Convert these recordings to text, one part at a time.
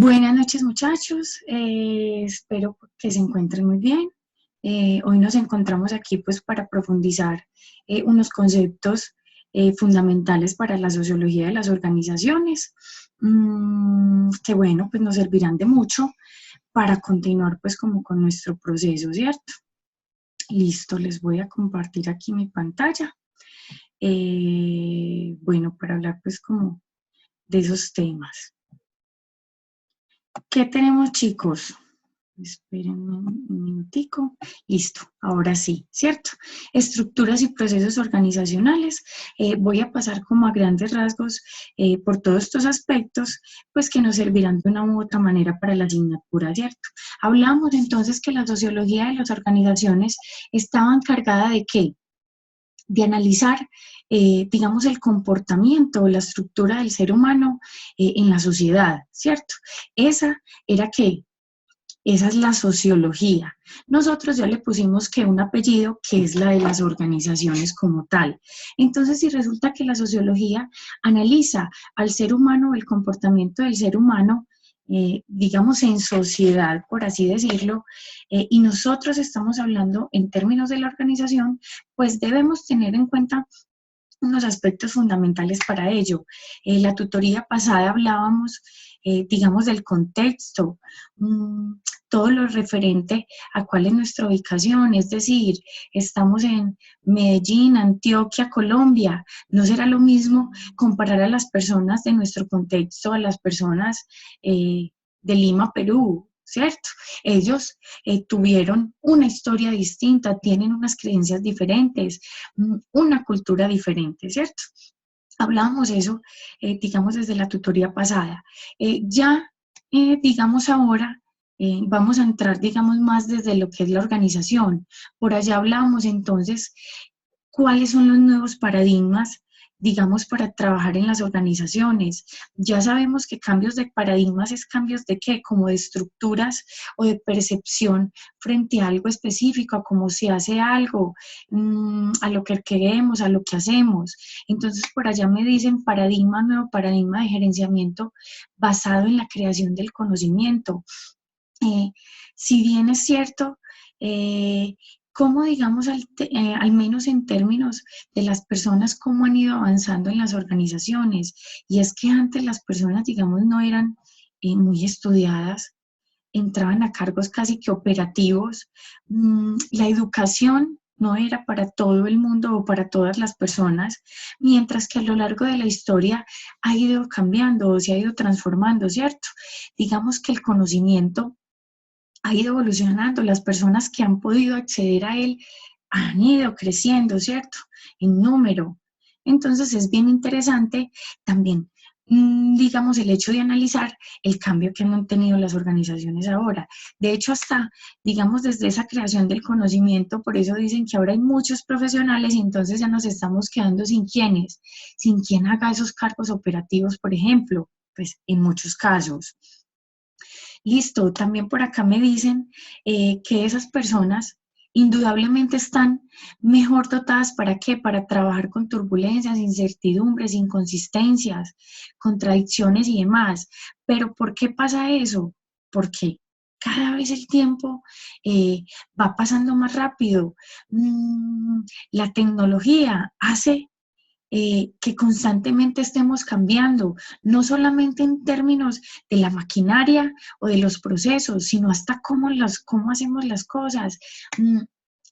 Buenas noches, muchachos. Espero que se encuentren muy bien. Hoy nos encontramos aquí pues para profundizar unos conceptos fundamentales para la sociología de las organizaciones, que bueno, pues nos servirán de mucho para continuar pues como con nuestro proceso, ¿cierto? Listo, les voy a compartir aquí mi pantalla. Bueno, para hablar pues como de esos temas. ¿Qué tenemos, chicos? Esperen un minutico. Listo, ahora sí, ¿cierto? Estructuras y procesos organizacionales. Voy a pasar como a grandes rasgos por todos estos aspectos, pues que nos servirán de una u otra manera para la asignatura, ¿cierto? Hablamos entonces que la sociología de las organizaciones estaba encargada de ¿qué? De analizar, digamos, el comportamiento o la estructura del ser humano en la sociedad, ¿cierto? Esa era ¿qué? Esa es la sociología. Nosotros ya le pusimos que un apellido que es la de las organizaciones como tal. Entonces, si resulta que la sociología analiza al ser humano, el comportamiento del ser humano, digamos en sociedad, por así decirlo, y nosotros estamos hablando en términos de la organización, pues debemos tener en cuenta unos aspectos fundamentales para ello. La tutoría pasada hablábamos, digamos, del contexto, todo lo referente a cuál es nuestra ubicación, es decir, estamos en Medellín, Antioquia, Colombia. No será lo mismo comparar a las personas de nuestro contexto a las personas de Lima, Perú, ¿cierto? Ellos tuvieron una historia distinta, tienen unas creencias diferentes, una cultura diferente, ¿cierto? Hablábamos eso, digamos, desde la tutoría pasada. Digamos, ahora vamos a entrar, digamos, más desde lo que es la organización. Por allá hablábamos entonces cuáles son los nuevos paradigmas, digamos, para trabajar en las organizaciones. Ya sabemos que cambios de paradigmas es cambios de qué, como de estructuras o de percepción frente a algo específico, a cómo se hace algo, a lo que queremos, a lo que hacemos. Entonces, por allá me dicen paradigma, nuevo paradigma de gerenciamiento basado en la creación del conocimiento. Eh, si bien es cierto, cómo digamos, al menos en términos de las personas, cómo han ido avanzando en las organizaciones. Y es que antes las personas, digamos, no eran muy estudiadas, entraban a cargos casi que operativos. La educación no era para todo el mundo o para todas las personas, mientras que a lo largo de la historia ha ido cambiando o se ha ido transformando, ¿cierto? Digamos que el conocimiento ha ido evolucionando, las personas que han podido acceder a él han ido creciendo, ¿cierto? En número. Entonces es bien interesante también, digamos, el hecho de analizar el cambio que han tenido las organizaciones ahora. De hecho, hasta, digamos, desde esa creación del conocimiento, por eso dicen que ahora hay muchos profesionales y entonces ya nos estamos quedando sin quienes, sin quien haga esos cargos operativos, por ejemplo, pues en muchos casos. Listo, también por acá me dicen que esas personas indudablemente están mejor dotadas ¿para qué? Para trabajar con turbulencias, incertidumbres, inconsistencias, contradicciones y demás. Pero ¿por qué pasa eso? Porque cada vez el tiempo eh, va pasando más rápido. La tecnología hace que constantemente estemos cambiando, no solamente en términos de la maquinaria o de los procesos, sino hasta cómo hacemos las cosas,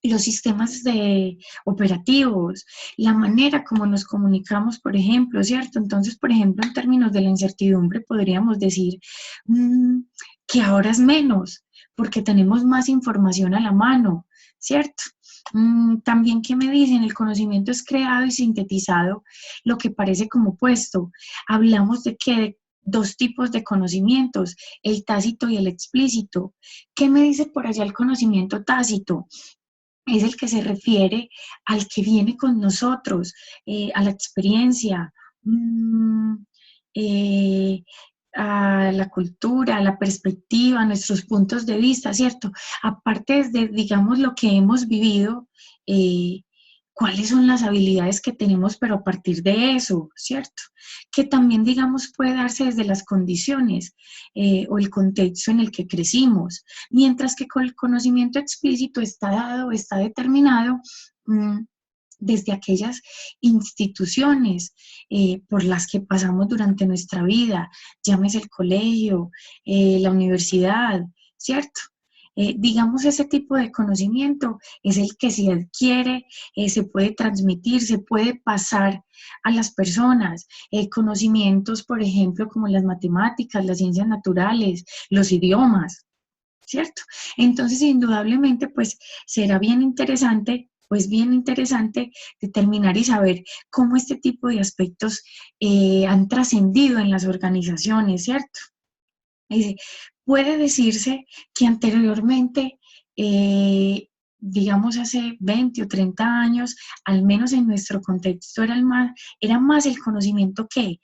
los sistemas operativos, la manera como nos comunicamos, por ejemplo, ¿cierto? Entonces, por ejemplo, en términos de la incertidumbre, podríamos decir que ahora es menos, porque tenemos más información a la mano, ¿cierto? También, ¿qué me dicen? El conocimiento es creado y sintetizado, lo que parece como opuesto. Hablamos de que dos tipos de conocimientos, el tácito y el explícito. ¿Qué me dice por allá el conocimiento tácito? Es el que se refiere al que viene con nosotros, a la experiencia, eh, a la cultura, a la perspectiva, a nuestros puntos de vista, ¿cierto? Aparte de, digamos, lo que hemos vivido, eh, cuáles son las habilidades que tenemos, pero a partir de eso, ¿cierto? Que también, digamos, puede darse desde las condiciones o el contexto en el que crecimos, mientras que con el conocimiento explícito está dado, está determinado desde aquellas instituciones por las que pasamos durante nuestra vida, llámese el colegio, la universidad, ¿cierto? Digamos, ese tipo de conocimiento es el que se adquiere, se puede transmitir, se puede pasar a las personas. Conocimientos, por ejemplo, como las matemáticas, las ciencias naturales, los idiomas, ¿cierto? Entonces, indudablemente, pues será bien interesante determinar y saber cómo este tipo de aspectos han trascendido en las organizaciones, ¿cierto? Dice, puede decirse que anteriormente, digamos hace 20 o 30 años, al menos en nuestro contexto era más el conocimiento que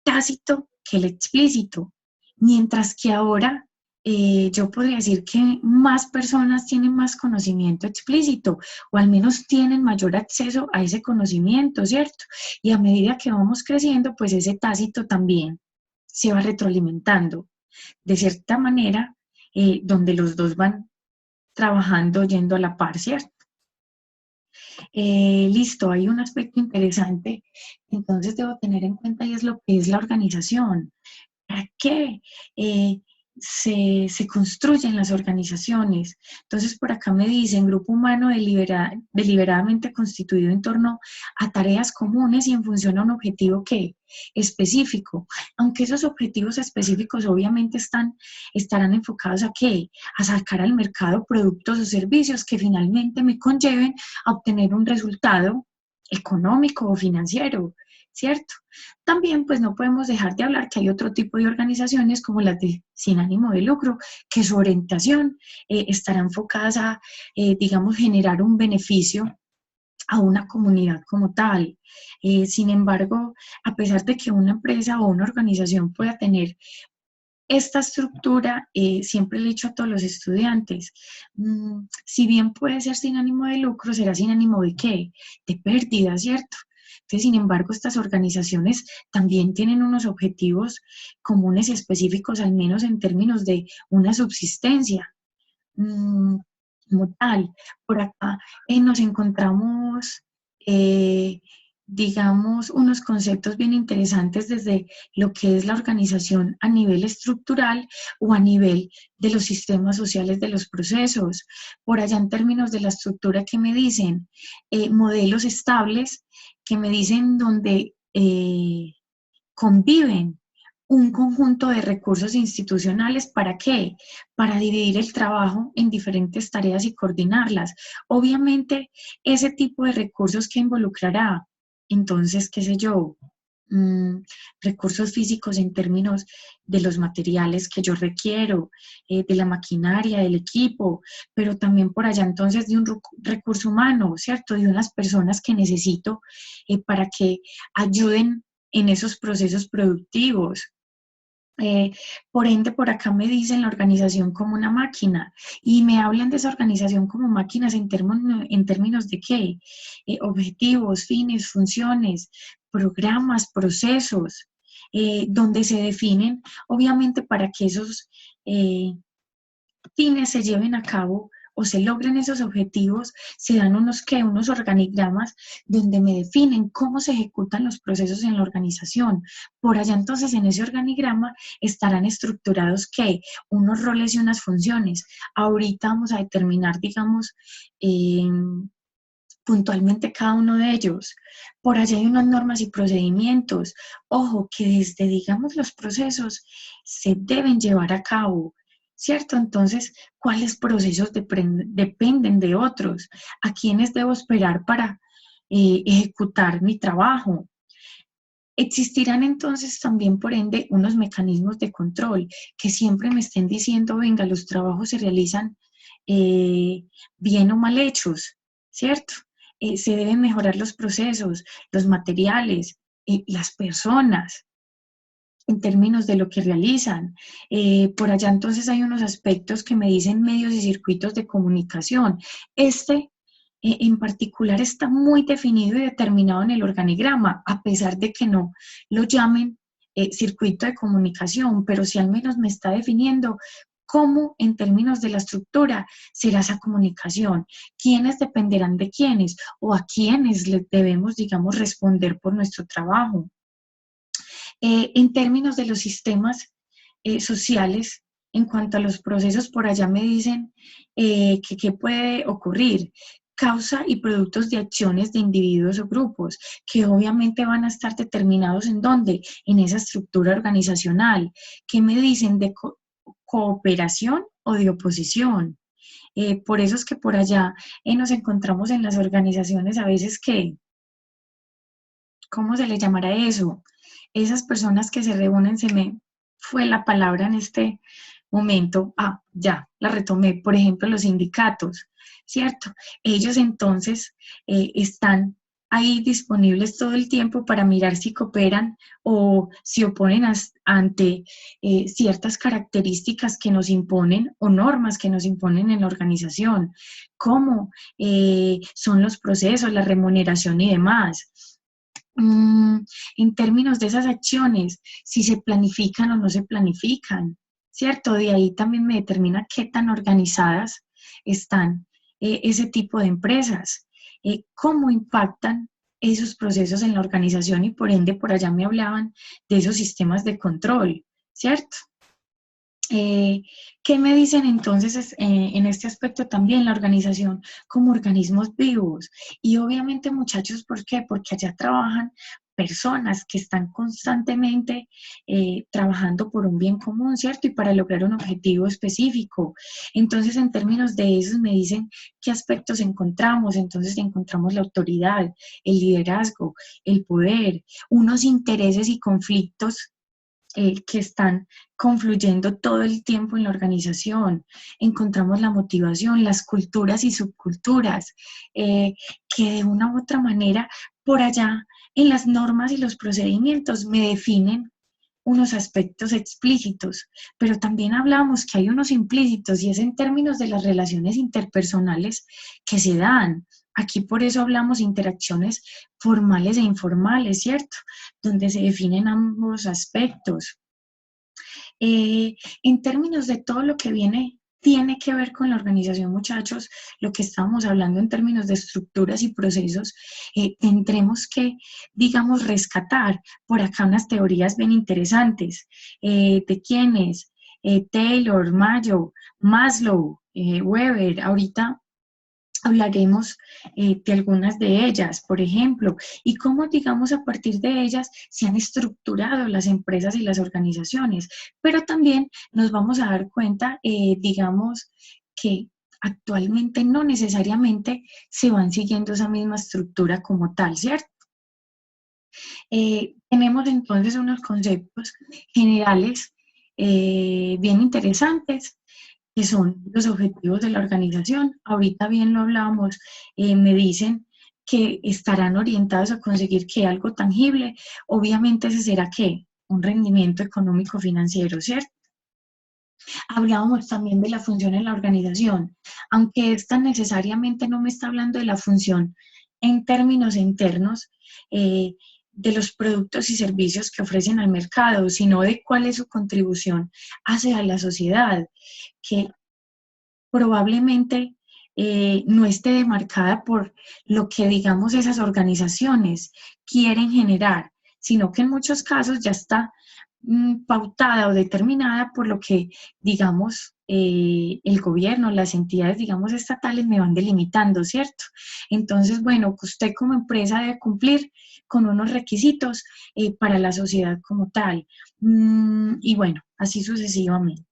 tácito que el explícito, mientras que ahora yo podría decir que más personas tienen más conocimiento explícito o al menos tienen mayor acceso a ese conocimiento, ¿cierto? Y a medida que vamos creciendo, pues ese tácito también se va retroalimentando de cierta manera, donde los dos van trabajando yendo a la par, ¿cierto? Listo, hay un aspecto interesante, entonces debo tener en cuenta y es lo que es la organización. ¿Para qué se construyen las organizaciones? Entonces, por acá me dicen grupo humano deliberadamente constituido en torno a tareas comunes y en función a un objetivo que específico, aunque esos objetivos específicos obviamente estarán enfocados a qué, a sacar al mercado productos o servicios que finalmente me conlleven a obtener un resultado económico o financiero, ¿cierto? También pues no podemos dejar de hablar que hay otro tipo de organizaciones como las de sin ánimo de lucro, que su orientación estará enfocada a, digamos, generar un beneficio a una comunidad como tal. Sin embargo, a pesar de que una empresa o una organización pueda tener esta estructura, siempre le he dicho a todos los estudiantes, si bien puede ser sin ánimo de lucro, será sin ánimo de qué, de pérdida, ¿cierto? Entonces, sin embargo, estas organizaciones también tienen unos objetivos comunes y específicos, al menos en términos de una subsistencia como tal. Por acá nos encontramos, digamos, unos conceptos bien interesantes desde lo que es la organización a nivel estructural o a nivel de los sistemas sociales de los procesos. Por allá en términos de la estructura que me dicen, modelos estables que me dicen donde conviven un conjunto de recursos institucionales. ¿Para qué? Para dividir el trabajo en diferentes tareas y coordinarlas. Obviamente, ese tipo de recursos que involucrará, entonces, qué sé yo, recursos físicos en términos de los materiales que yo requiero, de la maquinaria, del equipo, pero también por allá entonces de un recurso humano, ¿cierto? De unas personas que necesito para que ayuden en esos procesos productivos. Por ende, por acá me dicen la organización como una máquina y me hablan de esa organización como máquinas en términos de qué, objetivos, fines, funciones, programas, procesos, donde se definen, obviamente, para que esos fines se lleven a cabo o se logren esos objetivos, se dan unos organigramas donde me definen cómo se ejecutan los procesos en la organización. Por allá entonces en ese organigrama estarán estructurados ¿qué? Unos roles y unas funciones. Ahorita vamos a determinar, digamos, puntualmente cada uno de ellos. Por allá hay unas normas y procedimientos. Ojo, que desde, digamos, los procesos se deben llevar a cabo, ¿cierto? Entonces, ¿cuáles procesos dependen de otros? ¿A quiénes debo esperar para ejecutar mi trabajo? Existirán entonces también, por ende, unos mecanismos de control que siempre me estén diciendo, venga, los trabajos se realizan bien o mal hechos, ¿cierto? Se deben mejorar los procesos, los materiales, las personas en términos de lo que realizan. Por allá entonces hay unos aspectos que me dicen medios y circuitos de comunicación. Este en particular está muy definido y determinado en el organigrama, a pesar de que no lo llamen circuito de comunicación, pero sí al menos me está definiendo cómo en términos de la estructura será esa comunicación, quiénes dependerán de quiénes o a quiénes les debemos, digamos, responder por nuestro trabajo. En términos de los sistemas sociales, en cuanto a los procesos, por allá me dicen que qué puede ocurrir, causa y productos de acciones de individuos o grupos, que obviamente van a estar determinados en dónde, en esa estructura organizacional. ¿Qué me dicen de cooperación o de oposición? Por eso es que por allá nos encontramos en las organizaciones a veces que, ¿cómo se le llamará eso? Esas personas que se reúnen, se me fue la palabra en este momento, ya, la retomé, por ejemplo, los sindicatos, ¿cierto? Ellos entonces están ahí disponibles todo el tiempo para mirar si cooperan o si oponen ante ciertas características que nos imponen o normas que nos imponen en la organización, como son los procesos, la remuneración y demás. En términos de esas acciones, si se planifican o no se planifican, ¿cierto? De ahí también me determina qué tan organizadas están ese tipo de empresas, cómo impactan esos procesos en la organización y por ende por allá me hablaban de esos sistemas de control, ¿cierto? ¿Qué me dicen entonces en este aspecto también la organización como organismos vivos? Y obviamente muchachos, ¿por qué? Porque allá trabajan personas que están constantemente trabajando por un bien común, ¿cierto? Y para lograr un objetivo específico. Entonces, en términos de eso, me dicen qué aspectos encontramos. Entonces, encontramos la autoridad, el liderazgo, el poder, unos intereses y conflictos que están confluyendo todo el tiempo en la organización. Encontramos la motivación, las culturas y subculturas, que de una u otra manera por allá en las normas y los procedimientos me definen unos aspectos explícitos, pero también hablamos que hay unos implícitos y es en términos de las relaciones interpersonales que se dan. Aquí por eso hablamos de interacciones formales e informales, ¿cierto? Donde se definen ambos aspectos. En términos de todo lo que tiene que ver con la organización, muchachos, lo que estábamos hablando en términos de estructuras y procesos, tendremos que, digamos, rescatar por acá unas teorías bien interesantes. ¿De quiénes? Taylor, Mayo, Maslow, Weber. Ahorita hablaremos de algunas de ellas, por ejemplo, y cómo, digamos, a partir de ellas se han estructurado las empresas y las organizaciones, pero también nos vamos a dar cuenta, digamos, que actualmente no necesariamente se van siguiendo esa misma estructura como tal, ¿cierto? Tenemos entonces unos conceptos generales bien interesantes que son los objetivos de la organización. Ahorita bien lo hablábamos, me dicen que estarán orientados a conseguir que algo tangible, obviamente ese será ¿qué? Un rendimiento económico financiero, ¿cierto? Hablábamos también de la función en la organización, aunque esta necesariamente no me está hablando de la función en términos internos, de los productos y servicios que ofrecen al mercado, sino de cuál es su contribución hacia la sociedad, que probablemente no esté demarcada por lo que, digamos, esas organizaciones quieren generar, sino que en muchos casos ya está pautada o determinada por lo que, digamos, el gobierno, las entidades, digamos, estatales me van delimitando, ¿cierto? Entonces, bueno, que usted como empresa debe cumplir con unos requisitos para la sociedad como tal. Y bueno, así sucesivamente.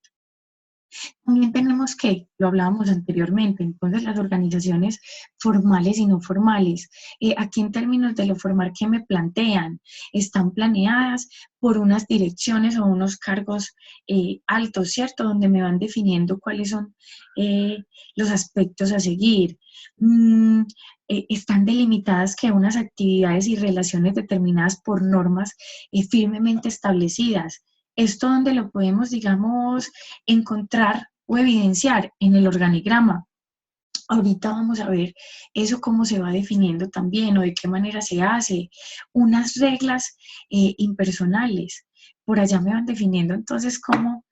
También tenemos que, lo hablábamos anteriormente, entonces las organizaciones formales y no formales, aquí en términos de lo formal que me plantean, están planeadas por unas direcciones o unos cargos altos, ¿cierto? Donde me van definiendo cuáles son los aspectos a seguir. Están delimitadas que unas actividades y relaciones determinadas por normas firmemente establecidas. Esto donde lo podemos, digamos, encontrar o evidenciar en el organigrama. Ahorita vamos a ver eso cómo se va definiendo también o de qué manera se hace. Unas reglas impersonales. Por allá me van definiendo entonces cómo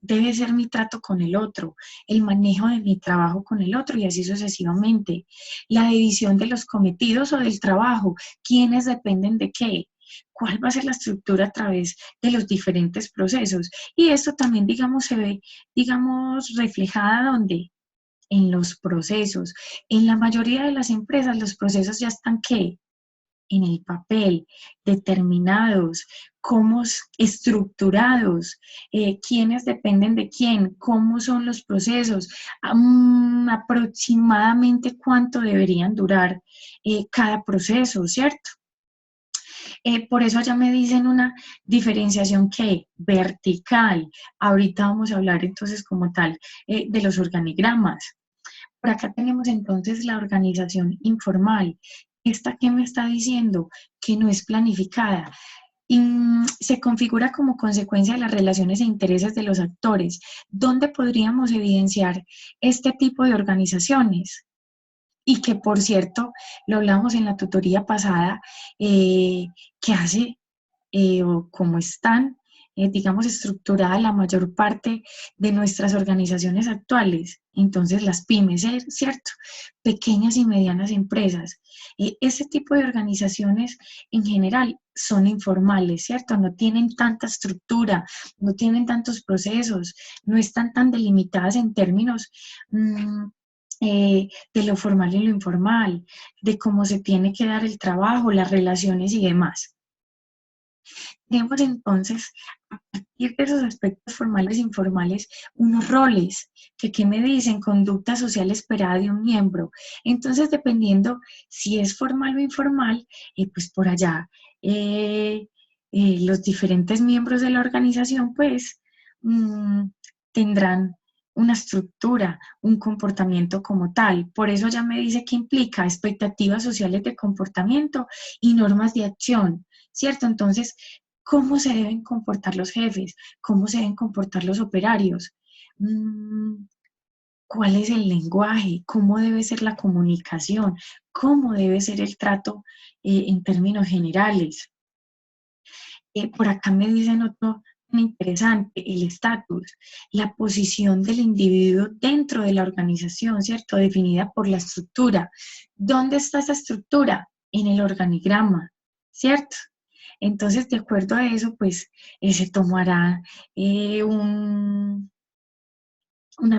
debe ser mi trato con el otro, el manejo de mi trabajo con el otro y así sucesivamente. La división de los cometidos o del trabajo, quiénes dependen de qué, cuál va a ser la estructura a través de los diferentes procesos. Y esto también, digamos, se ve, digamos, reflejada donde en los procesos. En la mayoría de las empresas los procesos ya están ¿qué? En el papel, determinados, cómo estructurados, quiénes dependen de quién, cómo son los procesos, aproximadamente cuánto deberían durar cada proceso, ¿cierto? Por eso allá me dicen una diferenciación que vertical. Ahorita vamos a hablar entonces como tal de los organigramas. Por acá tenemos entonces la organización informal. ¿Esta qué me está diciendo? Que no es planificada. Y se configura como consecuencia de las relaciones e intereses de los actores. ¿Dónde podríamos evidenciar este tipo de organizaciones? Y que, por cierto, lo hablamos en la tutoría pasada, que hace o cómo están, digamos, estructurada la mayor parte de nuestras organizaciones actuales. Entonces, las pymes, ¿cierto? Pequeñas y medianas empresas. Ese tipo de organizaciones en general son informales, ¿cierto? No tienen tanta estructura, no tienen tantos procesos, no están tan delimitadas en términos de lo formal y lo informal, de cómo se tiene que dar el trabajo, las relaciones y demás. Tenemos entonces, a partir de esos aspectos formales e informales, unos roles que ¿qué me dicen? Conducta social esperada de un miembro. Entonces, dependiendo si es formal o informal, pues por allá los diferentes miembros de la organización, pues, tendrán una estructura, un comportamiento como tal. Por eso ya me dice que implica expectativas sociales de comportamiento y normas de acción, ¿cierto? Entonces, ¿cómo se deben comportar los jefes? ¿Cómo se deben comportar los operarios? ¿Cuál es el lenguaje? ¿Cómo debe ser la comunicación? ¿Cómo debe ser el trato en términos generales? Por acá me dicen otro interesante, el estatus, la posición del individuo dentro de la organización, ¿cierto? Definida por la estructura. ¿Dónde está esa estructura? En el organigrama, ¿cierto? Entonces, de acuerdo a eso, pues se tomará una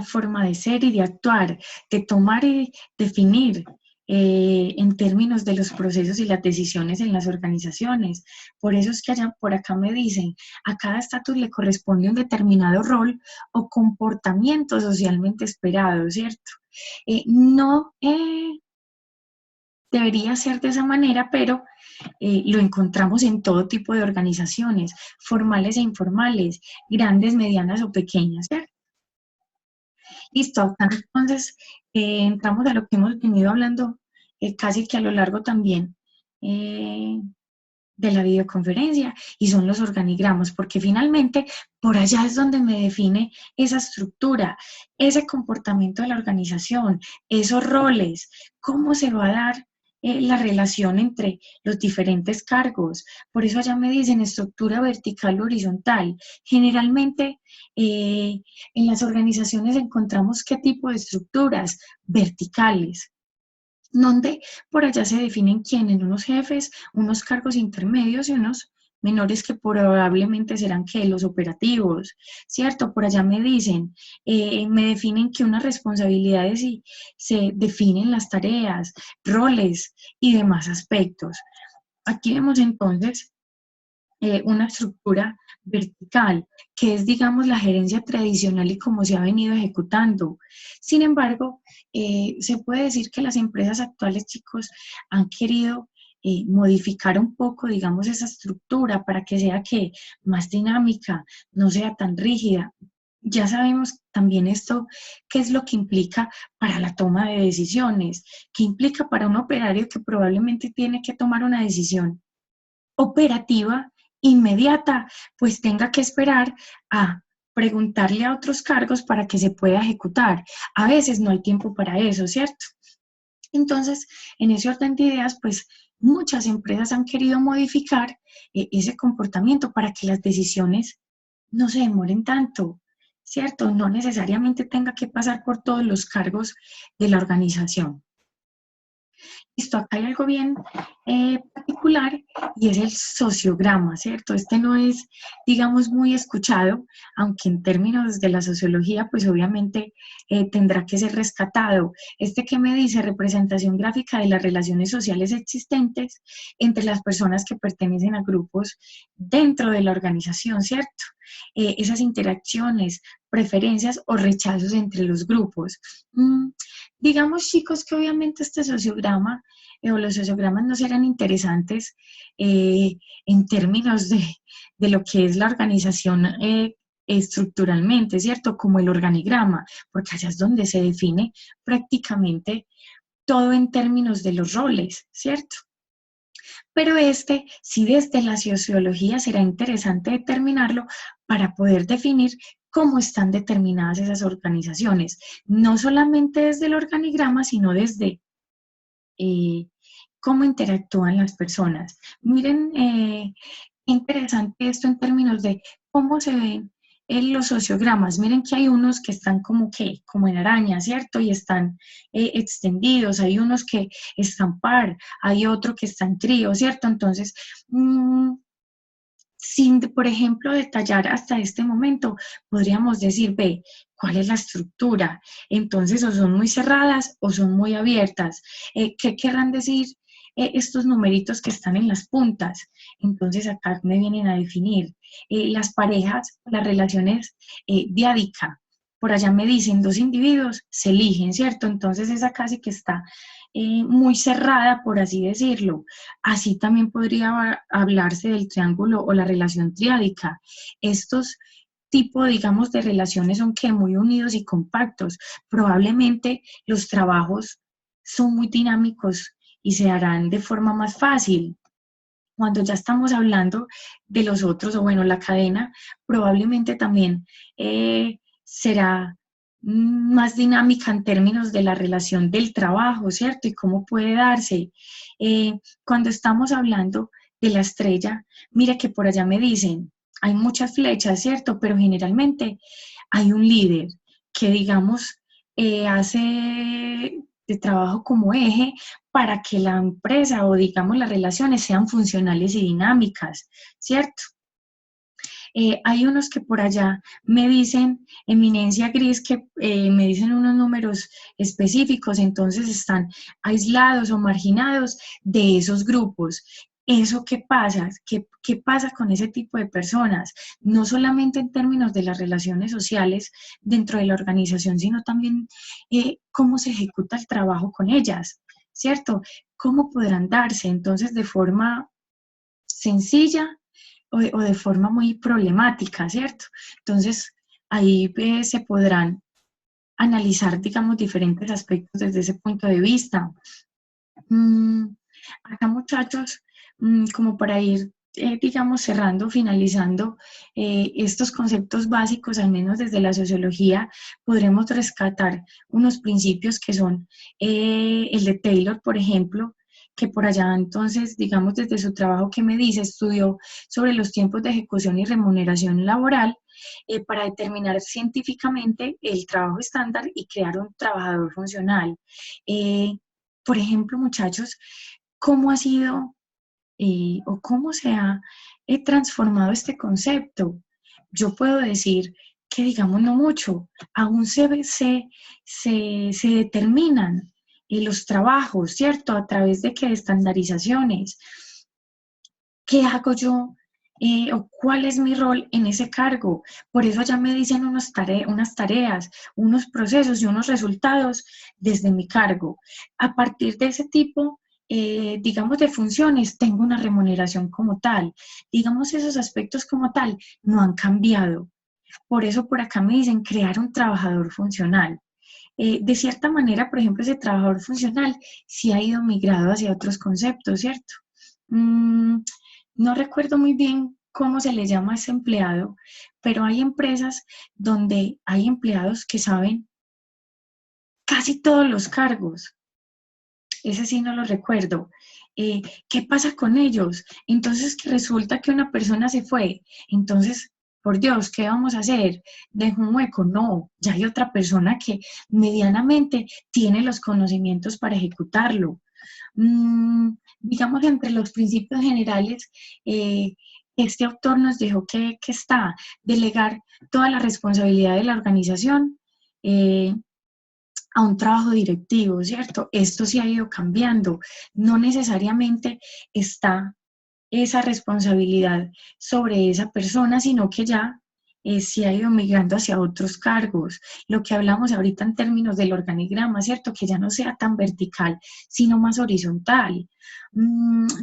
forma de ser y de actuar, de tomar y definir en términos de los procesos y las decisiones en las organizaciones. Por eso es que allá por acá me dicen, a cada estatus le corresponde un determinado rol o comportamiento socialmente esperado, ¿cierto? No debería ser de esa manera, pero lo encontramos en todo tipo de organizaciones, formales e informales, grandes, medianas o pequeñas, ¿cierto? Listo, acá entonces entramos a lo que hemos venido hablando casi que a lo largo también eh, de la videoconferencia y son los organigramas, porque finalmente por allá es donde me define esa estructura, ese comportamiento de la organización, esos roles, cómo se va a dar la relación entre los diferentes cargos. Por eso allá me dicen estructura vertical o horizontal. Generalmente en las organizaciones encontramos qué tipo de estructuras verticales, donde por allá se definen quiénes, unos jefes, unos cargos intermedios y unos menores que probablemente serán que los operativos, ¿cierto? Por allá me dicen, me definen que unas responsabilidades y se definen las tareas, roles y demás aspectos. Aquí vemos entonces una estructura vertical, que es, digamos, la gerencia tradicional y cómo se ha venido ejecutando. Sin embargo, se puede decir que las empresas actuales, chicos, han querido modificar un poco, digamos, esa estructura para que sea que más dinámica, no sea tan rígida. Ya sabemos también esto, qué es lo que implica para la toma de decisiones, qué implica para un operario que probablemente tiene que tomar una decisión operativa inmediata, pues tenga que esperar a preguntarle a otros cargos para que se pueda ejecutar. A veces no hay tiempo para eso, ¿cierto? Entonces, en ese orden de ideas, pues muchas empresas han querido modificar ese comportamiento para que las decisiones no se demoren tanto, ¿cierto? No necesariamente tenga que pasar por todos los cargos de la organización. Listo, acá hay algo bien particular y es el sociograma, ¿cierto? Este no es, digamos, muy escuchado, aunque en términos de la sociología, pues obviamente tendrá que ser rescatado. Este que me dice representación gráfica de las relaciones sociales existentes entre las personas que pertenecen a grupos dentro de la organización, ¿cierto? Esas interacciones, preferencias o rechazos entre los grupos. Digamos, chicos, que obviamente este sociograma o los sociogramas no serán interesantes en términos de lo que es la organización estructuralmente, ¿cierto? Como el organigrama, porque allá es donde se define prácticamente todo en términos de los roles, ¿cierto? Pero sí desde la sociología será interesante determinarlo para poder definir cómo están determinadas esas organizaciones, no solamente desde el organigrama, sino desde cómo interactúan las personas. Miren, interesante esto en términos de cómo se ven los sociogramas. Miren que hay unos que están como en araña, ¿cierto? Y están extendidos, hay unos que están par, hay otro que está en trío, ¿cierto? Entonces, sin, por ejemplo, detallar hasta este momento, podríamos decir, ve, ¿cuál es la estructura? Entonces, o son muy cerradas o son muy abiertas. ¿Qué querrán decir estos numeritos que están en las puntas? Entonces, acá me vienen a definir las parejas, las relaciones diádica. Por allá me dicen, dos individuos se eligen, ¿cierto? Entonces, esa casi que está muy cerrada, por así decirlo. Así también podría hablarse del triángulo o la relación triádica. Estos tipos, digamos, de relaciones son que muy unidos y compactos. Probablemente los trabajos son muy dinámicos y se harán de forma más fácil. Cuando ya estamos hablando de los otros, o bueno, la cadena, probablemente también será más dinámica en términos de la relación del trabajo, ¿cierto? Y cómo puede darse. Cuando estamos hablando de la estrella, mira que por allá me dicen, hay muchas flechas, ¿cierto? Pero generalmente hay un líder que, digamos, hace de trabajo como eje para que la empresa o, digamos, las relaciones sean funcionales y dinámicas, ¿cierto? Hay unos que por allá me dicen, eminencia gris, que me dicen unos números específicos, entonces están aislados o marginados de esos grupos. ¿Eso qué pasa? ¿Qué pasa con ese tipo de personas? No solamente en términos de las relaciones sociales dentro de la organización, sino también cómo se ejecuta el trabajo con ellas, ¿cierto? ¿Cómo podrán darse? Entonces, de forma sencilla o de forma muy problemática, ¿cierto? Entonces, ahí se podrán analizar, digamos, diferentes aspectos desde ese punto de vista. Acá, muchachos, como para ir, digamos, cerrando, finalizando estos conceptos básicos, al menos desde la sociología, podremos rescatar unos principios que son el de Taylor, por ejemplo, que por allá entonces, digamos, desde su trabajo que me dice, estudió sobre los tiempos de ejecución y remuneración laboral para determinar científicamente el trabajo estándar y crear un trabajador funcional. Por ejemplo, muchachos, ¿cómo ha sido o cómo se ha transformado este concepto? Yo puedo decir que, digamos, no mucho, aún se determinan los trabajos, ¿cierto? A través de qué estandarizaciones. ¿Qué hago yo? ¿O cuál es mi rol en ese cargo? Por eso ya me dicen unas tareas, unos procesos y unos resultados desde mi cargo. A partir de ese tipo, digamos, de funciones, tengo una remuneración como tal. Digamos, esos aspectos como tal no han cambiado. Por eso por acá me dicen crear un trabajador funcional. De cierta manera, por ejemplo, ese trabajador funcional sí ha ido migrado hacia otros conceptos, ¿cierto? No recuerdo muy bien cómo se le llama a ese empleado, pero hay empresas donde hay empleados que saben casi todos los cargos. Ese sí no lo recuerdo. ¿Qué pasa con ellos? Entonces que resulta que una persona se fue. Entonces, por Dios, ¿qué vamos a hacer? ¿Dejo un hueco? No, ya hay otra persona que medianamente tiene los conocimientos para ejecutarlo. Digamos, entre los principios generales, este autor nos dijo que está delegar toda la responsabilidad de la organización a un trabajo directivo, ¿cierto? Esto sí ha ido cambiando. No necesariamente está esa responsabilidad sobre esa persona, sino que ya se ha ido migrando hacia otros cargos. Lo que hablamos ahorita en términos del organigrama, ¿cierto? Que ya no sea tan vertical, sino más horizontal.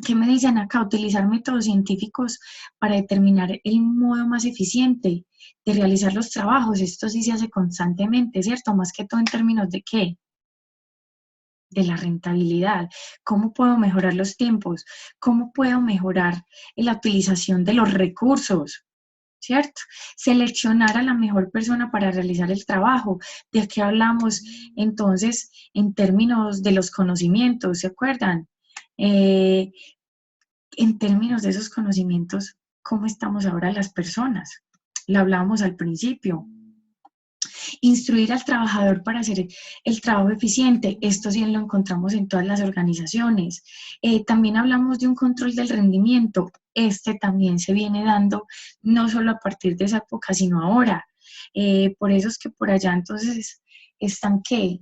¿Qué me dicen acá? Utilizar métodos científicos para determinar el modo más eficiente de realizar los trabajos. Esto sí se hace constantemente, ¿cierto? Más que todo en términos de qué, de la rentabilidad, cómo puedo mejorar los tiempos, cómo puedo mejorar la utilización de los recursos, ¿cierto? Seleccionar a la mejor persona para realizar el trabajo. De aquí hablamos entonces en términos de los conocimientos, ¿se acuerdan? En términos de esos conocimientos, ¿cómo estamos ahora las personas? Lo hablábamos al principio. Instruir al trabajador para hacer el trabajo eficiente. Esto sí lo encontramos en todas las organizaciones. También hablamos de un control del rendimiento. Este también se viene dando no solo a partir de esa época, sino ahora. Por eso es que por allá entonces están ¿qué?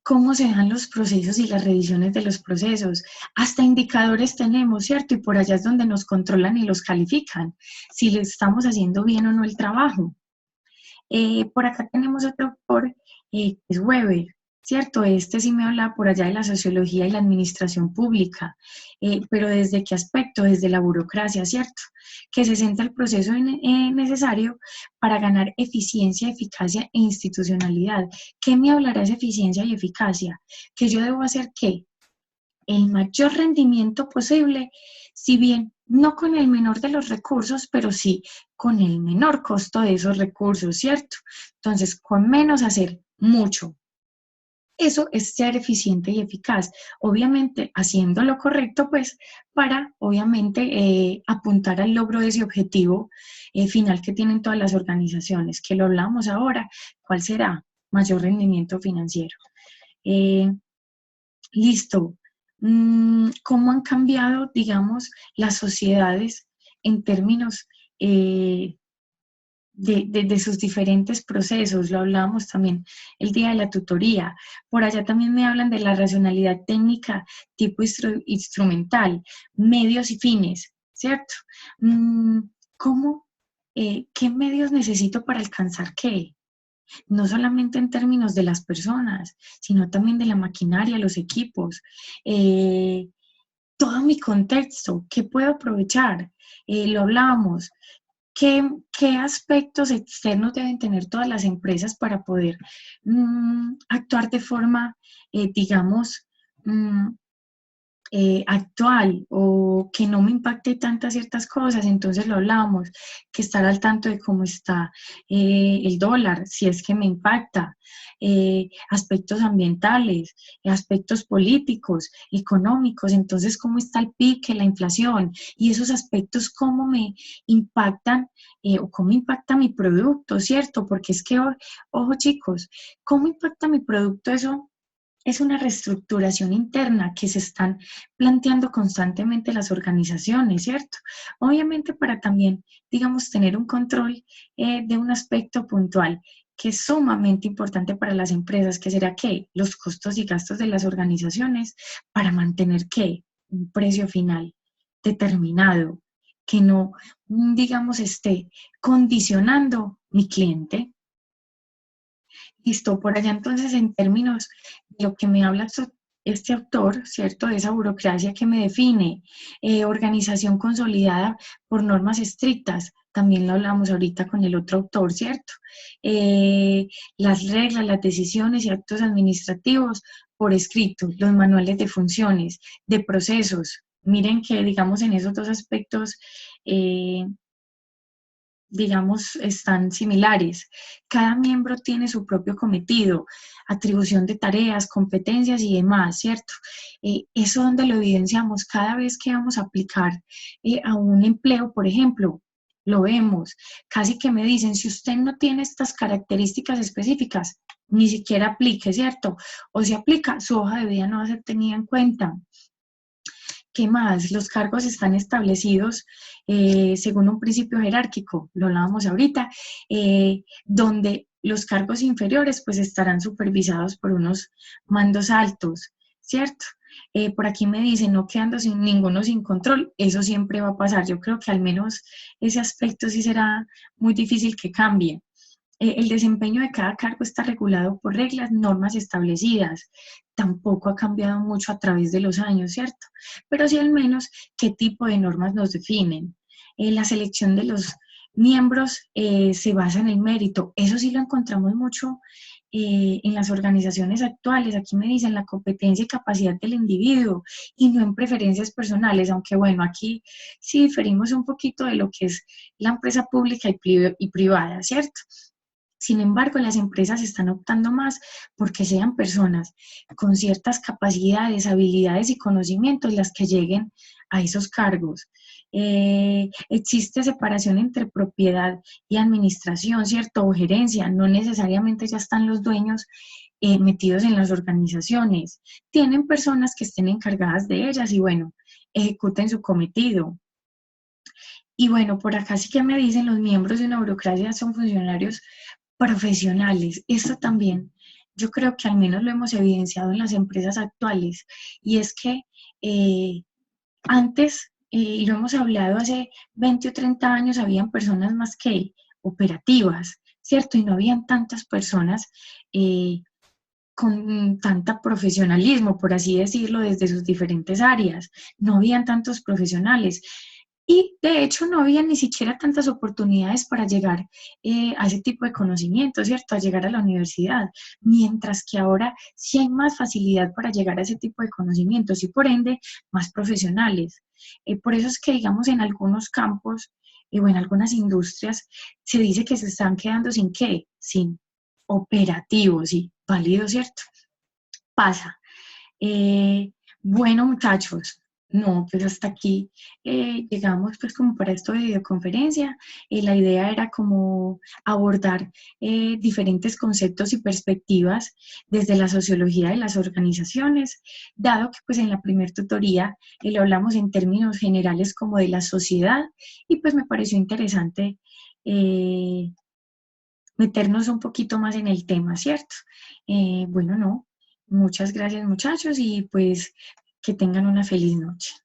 Cómo se dan los procesos y las revisiones de los procesos. Hasta indicadores tenemos, ¿cierto? Y por allá es donde nos controlan y los califican, si le estamos haciendo bien o no el trabajo. Por acá tenemos otro autor, que es Weber, ¿cierto? Este sí me habla por allá de la sociología y la administración pública, pero ¿desde qué aspecto? Desde la burocracia, ¿cierto? Que se centra el proceso necesario para ganar eficiencia, eficacia e institucionalidad. ¿Qué me hablará de eficiencia y eficacia? Que yo debo hacer ¿qué? El mayor rendimiento posible, si bien no con el menor de los recursos, pero sí con el menor costo de esos recursos, ¿cierto? Entonces, con menos hacer mucho. Eso es ser eficiente y eficaz. Obviamente, haciendo lo correcto, pues, para, obviamente, apuntar al logro de ese objetivo final que tienen todas las organizaciones, que lo hablamos ahora. ¿Cuál será? Mayor rendimiento financiero. Eh, Listo. ¿Cómo han cambiado, digamos, las sociedades en términos de sus diferentes procesos? Lo hablábamos también el día de la tutoría. Por allá también me hablan de la racionalidad técnica tipo instrumental, medios y fines, ¿cierto? ¿Cómo, qué medios necesito para alcanzar qué? No solamente en términos de las personas, sino también de la maquinaria, los equipos, eh, todo mi contexto, ¿qué puedo aprovechar? Lo hablábamos, ¿qué aspectos externos deben tener todas las empresas para poder actuar de forma, digamos, mm, actual o que no me impacte tantas ciertas cosas? Entonces lo hablamos, que estar al tanto de cómo está el dólar, si es que me impacta, aspectos ambientales, aspectos políticos, económicos, entonces cómo está el pique, la inflación y esos aspectos cómo me impactan o cómo impacta mi producto, ¿cierto? Porque es que, ojo chicos, ¿cómo impacta mi producto eso? Es una reestructuración interna que se están planteando constantemente las organizaciones, ¿cierto? Obviamente para también, digamos, tener un control de un aspecto puntual que es sumamente importante para las empresas, que será ¿qué? Los costos y gastos de las organizaciones para mantener ¿qué? Un precio final determinado, que no, digamos, esté condicionando mi cliente. Listo, por allá entonces en términos de lo que me habla este autor, ¿cierto? De esa burocracia que me define, organización consolidada por normas estrictas, también lo hablamos ahorita con el otro autor, ¿cierto? Las reglas, las decisiones y actos administrativos por escrito, los manuales de funciones, de procesos, miren que, digamos, en esos dos aspectos, digamos, están similares. Cada miembro tiene su propio cometido, atribución de tareas, competencias y demás, ¿cierto? Eso donde lo evidenciamos cada vez que vamos a aplicar a un empleo, por ejemplo, lo vemos. Casi que me dicen, si usted no tiene estas características específicas, ni siquiera aplique, ¿cierto? O si aplica, su hoja de vida no va a ser tenida en cuenta. ¿Qué más? Los cargos están establecidos según un principio jerárquico, lo hablábamos ahorita, donde los cargos inferiores pues estarán supervisados por unos mandos altos, ¿cierto? Por aquí me dicen, no quedando sin ninguno sin control, eso siempre va a pasar. Yo creo que al menos ese aspecto sí será muy difícil que cambie. El desempeño de cada cargo está regulado por reglas, normas establecidas. Tampoco ha cambiado mucho a través de los años, ¿cierto? Pero sí al menos qué tipo de normas nos definen. La selección de los miembros se basa en el mérito. Eso sí lo encontramos mucho en las organizaciones actuales. Aquí me dicen la competencia y capacidad del individuo y no en preferencias personales, aunque bueno, aquí sí diferimos un poquito de lo que es la empresa pública y privada, ¿cierto? Sin embargo, las empresas están optando más porque sean personas con ciertas capacidades, habilidades y conocimientos las que lleguen a esos cargos. Existe separación entre propiedad y administración, ¿cierto? O gerencia. No necesariamente ya están los dueños metidos en las organizaciones. Tienen personas que estén encargadas de ellas y bueno, ejecuten su cometido. Y bueno, por acá sí que me dicen los miembros de una burocracia son funcionarios profesionales. Esto también yo creo que al menos lo hemos evidenciado en las empresas actuales y es que eh, antes, y lo hemos hablado hace 20 o 30 años, habían personas más que operativas, ¿cierto? Y no habían tantas personas con tanta profesionalismo, por así decirlo, desde sus diferentes áreas. No habían tantos profesionales. Y de hecho no había ni siquiera tantas oportunidades para llegar a ese tipo de conocimiento, ¿cierto? A llegar a la universidad. Mientras que ahora sí hay más facilidad para llegar a ese tipo de conocimientos y por ende más profesionales. Por eso es que, digamos, en algunos campos o en algunas industrias se dice que se están quedando sin qué, sin operativos, sí, válido, ¿cierto? Pasa. Bueno, muchachos, no, pues hasta aquí llegamos pues como para esto de videoconferencia. La idea era como abordar diferentes conceptos y perspectivas desde la sociología de las organizaciones, dado que pues en la primer tutoría lo hablamos en términos generales como de la sociedad y pues me pareció interesante eh, meternos un poquito más en el tema, ¿cierto? Bueno, no, muchas gracias muchachos y pues que tengan una feliz noche.